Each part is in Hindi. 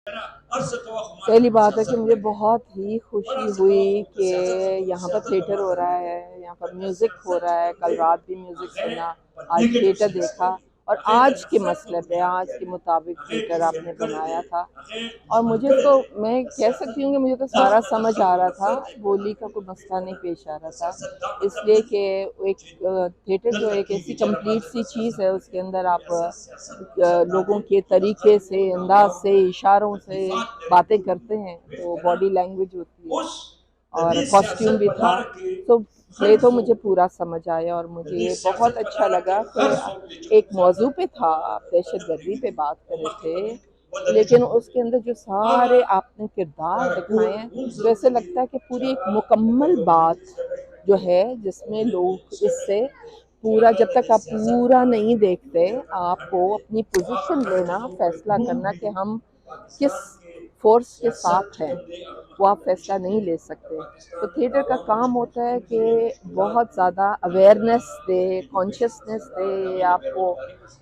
पहली बात है कि मुझे बहुत ही खुशी हुई कि यहाँ पर थिएटर हो रहा है, यहाँ पर म्यूज़िक हो रहा है। कल रात भी म्यूज़िक सुना, आज थिएटर देखा और आज के मसले पे, आज के मुताबिक थिएटर आपने बनाया था। और मुझे तो, मैं कह सकती हूँ कि मुझे तो सारा समझ आ रहा था, बोली का कोई मसला नहीं पेश आ रहा था। इसलिए कि एक थिएटर जो एक ऐसी कंप्लीट सी चीज़ है, उसके अंदर आप लोगों के तरीके से, अंदाज से, इशारों से बातें करते हैं, तो बॉडी लैंग्वेज होती है और कॉस्ट्यूम भी था। तो प्ले तो मुझे पूरा समझ आया और मुझे ये बहुत अच्छा लगा कि एक मौजू पे था, आप दहशतगर्दी पे बात कर रहे थे, लेकिन उसके अंदर जो सारे आपने किरदार दिखाए हैं, तो ऐसे लगता है कि पूरी एक मुकम्मल बात जो है, जिसमें लोग इससे पूरा, जब तक आप पूरा नहीं देखते, आपको अपनी पोजीशन लेना, फैसला करना कि हम किस फोर्स के साथ हैं, वो आप फैसला नहीं ले सकते। तो थिएटर का काम होता है कि बहुत ज़्यादा अवेयरनेस दे, कॉन्शियसनेस दे आपको,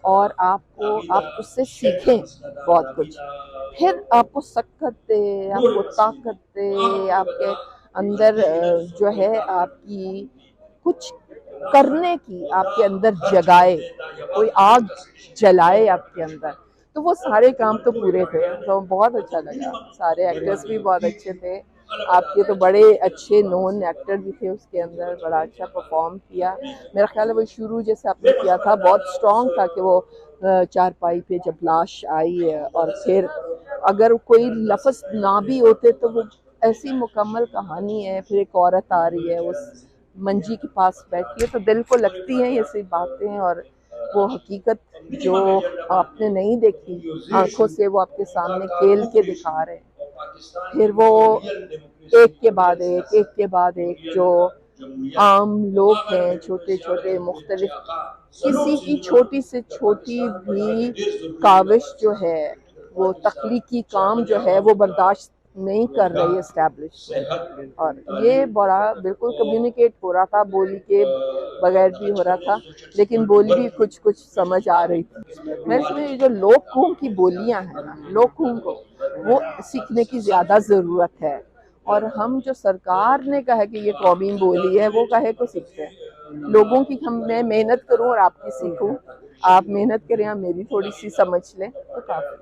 और आप उससे सीखें बहुत कुछ। फिर आपको सकत दे, आपको ताकत दे, आपके अंदर जो है आपकी कुछ करने की, आपके अंदर जगाए, कोई आग जलाए आपके अंदर। तो वो सारे काम तो पूरे थे, तो बहुत अच्छा लगा। सारे एक्टर्स भी बहुत अच्छे थे, आपके तो बड़े अच्छे नोन एक्टर भी थे उसके अंदर, बड़ा अच्छा परफॉर्म किया। मेरा ख्याल है वो शुरू जैसे आपने किया था बहुत स्ट्रॉन्ग था कि वो चारपाई पे जब लाश आई है और फिर अगर कोई लफ्ज़ ना भी होते तो वो ऐसी मुकम्मल कहानी है। फिर एक औरत आ रही है, उस मंजी के पास बैठी है, तो दिल को लगती हैं ये सी बातें, और वो हकीकत जो आपने नहीं देखी आंखों से, वो आपके सामने खेल के दिखा रहे हैं। फिर वो एक के बाद एक के बाद एक जो आम लोग हैं, छोटे छोटे मुख्तलिफ, किसी की छोटी से छोटी भी काविश जो है, वो तख्लीकी काम जो है, वो बर्दाश्त नहीं कर रही एस्टैब्लिशमेंट। और ये बड़ा बिल्कुल कम्युनिकेट हो रहा था, बोली के बगैर भी हो रहा था, लेकिन बोली भी कुछ कुछ समझ आ रही थी। मैं इसमें जो लोक कुंभ की बोलियां हैं ना, लोक कुंभ को वो सीखने की ज़्यादा ज़रूरत है। और हम जो सरकार ने कहा कि ये कौमी बोली है, वो कहे को सीखते हैं लोगों की। हम, मैं मेहनत करूं और आपकी सीखूं, आप मेहनत करें, आप मेरी थोड़ी सी समझ लें, तो काफ़ी।